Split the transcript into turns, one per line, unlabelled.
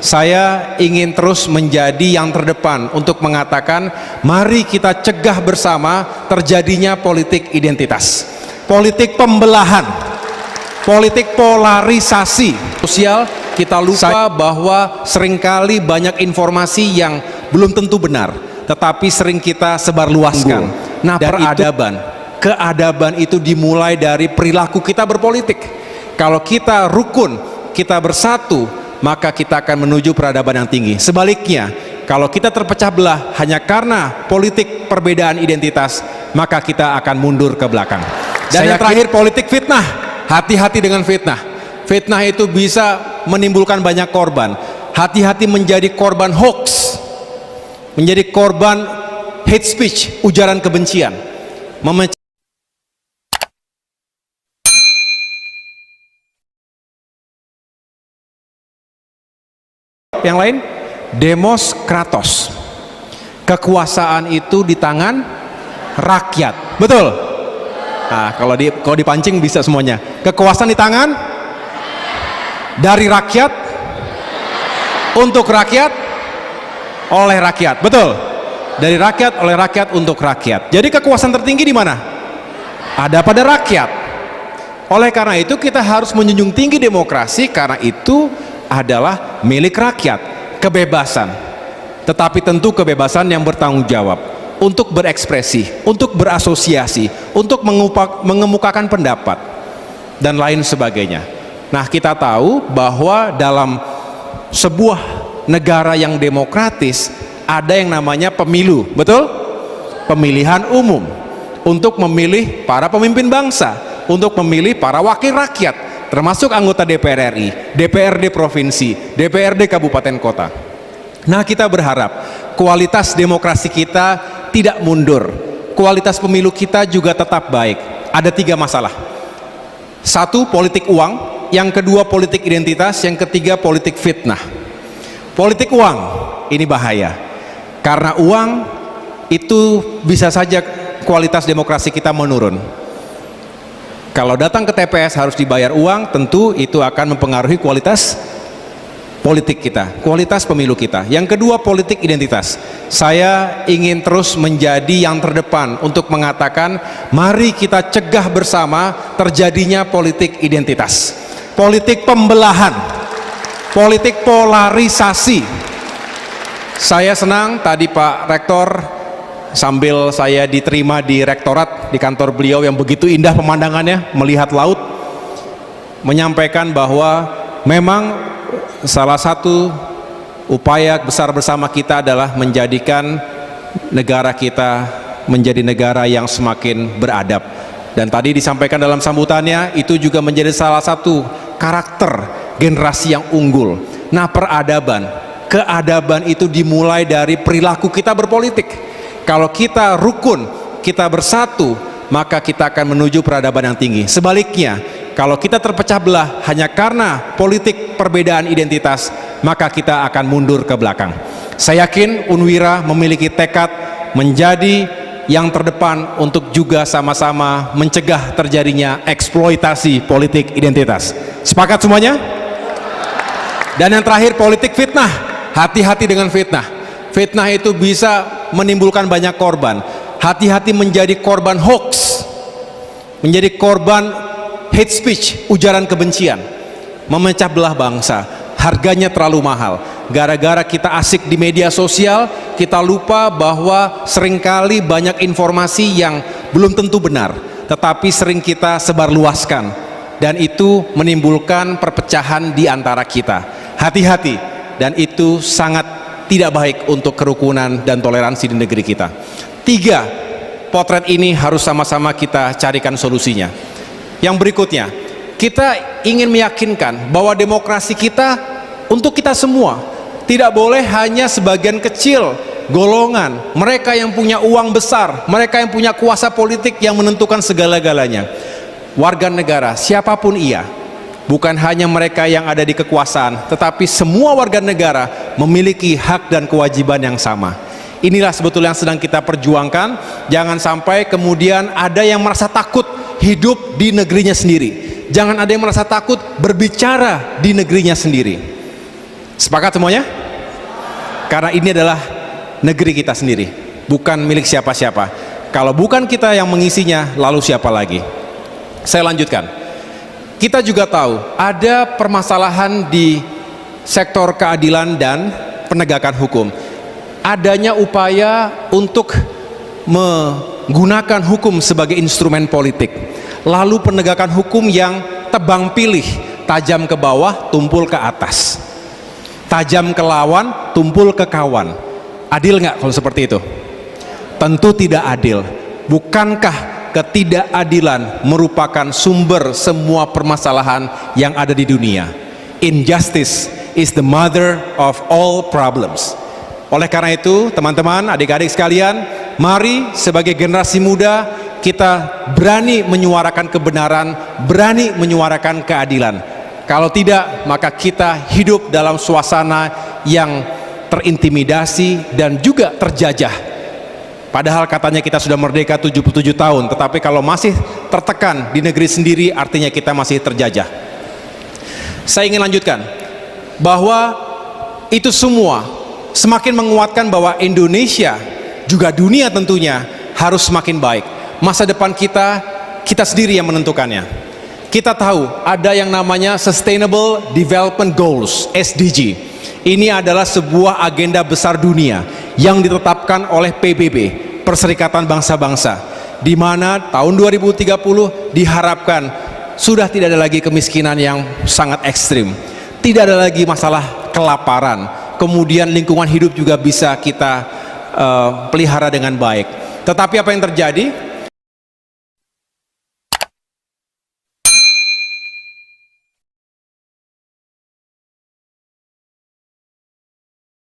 Saya ingin terus menjadi yang terdepan untuk mengatakan mari kita cegah bersama terjadinya politik identitas, politik pembelahan, politik polarisasi sosial. Kita lupa bahwa seringkali banyak informasi yang belum tentu benar tetapi sering kita sebarluaskan. Nah, keadaban itu dimulai dari perilaku kita berpolitik. Kalau kita rukun, kita bersatu, maka kita akan menuju peradaban yang tinggi. Sebaliknya, kalau kita terpecah belah hanya karena politik perbedaan identitas, maka kita akan mundur ke belakang. Dan yang terakhir, politik fitnah. Hati-hati dengan fitnah. Fitnah itu bisa menimbulkan banyak korban. Hati-hati menjadi korban hoax, menjadi korban hate speech, ujaran kebencian, yang lain. Demos kratos, kekuasaan itu di tangan rakyat, betul? Nah, kalau dipancing bisa semuanya. Kekuasaan di tangan dari rakyat, untuk rakyat, oleh rakyat, betul? Dari rakyat, oleh rakyat, untuk rakyat. Jadi kekuasaan tertinggi di mana? Ada pada rakyat. Oleh karena itu kita harus menjunjung tinggi demokrasi, karena itu adalah milik rakyat, kebebasan. Tetapi tentu kebebasan yang bertanggung jawab untuk berekspresi, untuk berasosiasi, untuk mengemukakan pendapat dan lain sebagainya. Nah, kita tahu bahwa dalam sebuah negara yang demokratis ada yang namanya pemilu, betul? Pemilihan umum untuk memilih para pemimpin bangsa, untuk memilih para wakil rakyat, termasuk anggota DPR RI, DPRD provinsi, DPRD kabupaten kota. Nah, kita berharap kualitas demokrasi kita tidak mundur, kualitas pemilu kita juga tetap baik. Ada 3 masalah. 1, politik uang. Yang kedua, politik identitas. Yang ketiga, politik fitnah. Politik uang ini bahaya, karena uang itu bisa saja kualitas demokrasi kita menurun. Kalau datang ke TPS harus dibayar uang, tentu itu akan mempengaruhi kualitas politik kita, kualitas pemilu kita. Yang kedua, politik identitas. Saya ingin terus menjadi yang terdepan untuk mengatakan mari kita cegah bersama terjadinya politik identitas, politik pembelahan, politik polarisasi. Saya senang tadi Pak Rektor, sambil saya diterima di rektorat, di kantor beliau yang begitu indah pemandangannya, melihat laut, menyampaikan bahwa memang salah satu upaya besar bersama kita adalah menjadikan negara kita menjadi negara yang semakin beradab. Dan tadi disampaikan dalam sambutannya, itu juga menjadi salah satu karakter generasi yang unggul. Nah, keadaban itu dimulai dari perilaku kita berpolitik. Kalau kita rukun, kita bersatu, maka kita akan menuju peradaban yang tinggi. Sebaliknya, kalau kita terpecah belah hanya karena politik perbedaan identitas, maka kita akan mundur ke belakang. Saya yakin Unwira memiliki tekad menjadi yang terdepan untuk juga sama-sama mencegah terjadinya eksploitasi politik identitas. Sepakat semuanya? Dan yang terakhir, politik fitnah. Hati-hati dengan fitnah. Fitnah itu bisa menimbulkan banyak korban. Hati-hati menjadi korban hoax, menjadi korban hate speech, ujaran kebencian, memecah belah bangsa. Harganya terlalu mahal. Gara-gara kita asik di media sosial, kita lupa bahwa seringkali banyak informasi yang belum tentu benar, tetapi sering kita sebarluaskan, dan itu menimbulkan perpecahan di antara kita. Hati-hati, dan itu sangat tidak baik untuk kerukunan dan toleransi di negeri kita. 3 potret ini harus sama-sama kita carikan solusinya. Yang berikutnya, kita ingin meyakinkan bahwa demokrasi kita untuk kita semua, tidak boleh hanya sebagian kecil golongan, mereka yang punya uang besar, mereka yang punya kuasa politik yang menentukan segala-galanya. Warga negara siapapun ia, bukan hanya mereka yang ada di kekuasaan, tetapi semua warga negara memiliki hak dan kewajiban yang sama. Inilah sebetulnya yang sedang kita perjuangkan. Jangan sampai kemudian ada yang merasa takut hidup di negerinya sendiri, jangan ada yang merasa takut berbicara di negerinya sendiri. Sepakat semuanya? Karena ini adalah negeri kita sendiri, bukan milik siapa-siapa. Kalau bukan kita yang mengisinya, lalu siapa lagi? Saya lanjutkan. Kita juga tahu ada permasalahan di sektor keadilan dan penegakan hukum. Adanya upaya untuk menggunakan hukum sebagai instrumen politik, lalu penegakan hukum yang tebang pilih, tajam ke bawah, tumpul ke atas, tajam ke lawan, tumpul ke kawan. Adil nggak kalau seperti itu? Tentu tidak adil. Bukankah ketidakadilan merupakan sumber semua permasalahan yang ada di dunia? Injustice is the mother of all problems. Oleh karena itu, teman-teman, adik-adik sekalian, mari sebagai generasi muda kita berani menyuarakan kebenaran, berani menyuarakan keadilan. Kalau tidak, maka kita hidup dalam suasana yang terintimidasi dan juga terjajah. Padahal katanya kita sudah merdeka 77 tahun, tetapi kalau masih tertekan di negeri sendiri, artinya kita masih terjajah. Saya ingin lanjutkan bahwa itu semua semakin menguatkan bahwa Indonesia, juga dunia tentunya, harus semakin baik. Masa depan kita, kita sendiri yang menentukannya. Kita tahu ada yang namanya Sustainable Development Goals, SDG. Ini adalah sebuah agenda besar dunia yang ditetapkan oleh PBB, Perserikatan Bangsa-Bangsa, di mana tahun 2030 diharapkan sudah tidak ada lagi kemiskinan yang sangat ekstrim, tidak ada lagi masalah kelaparan, kemudian lingkungan hidup juga bisa kita pelihara dengan baik. Tetapi apa yang terjadi?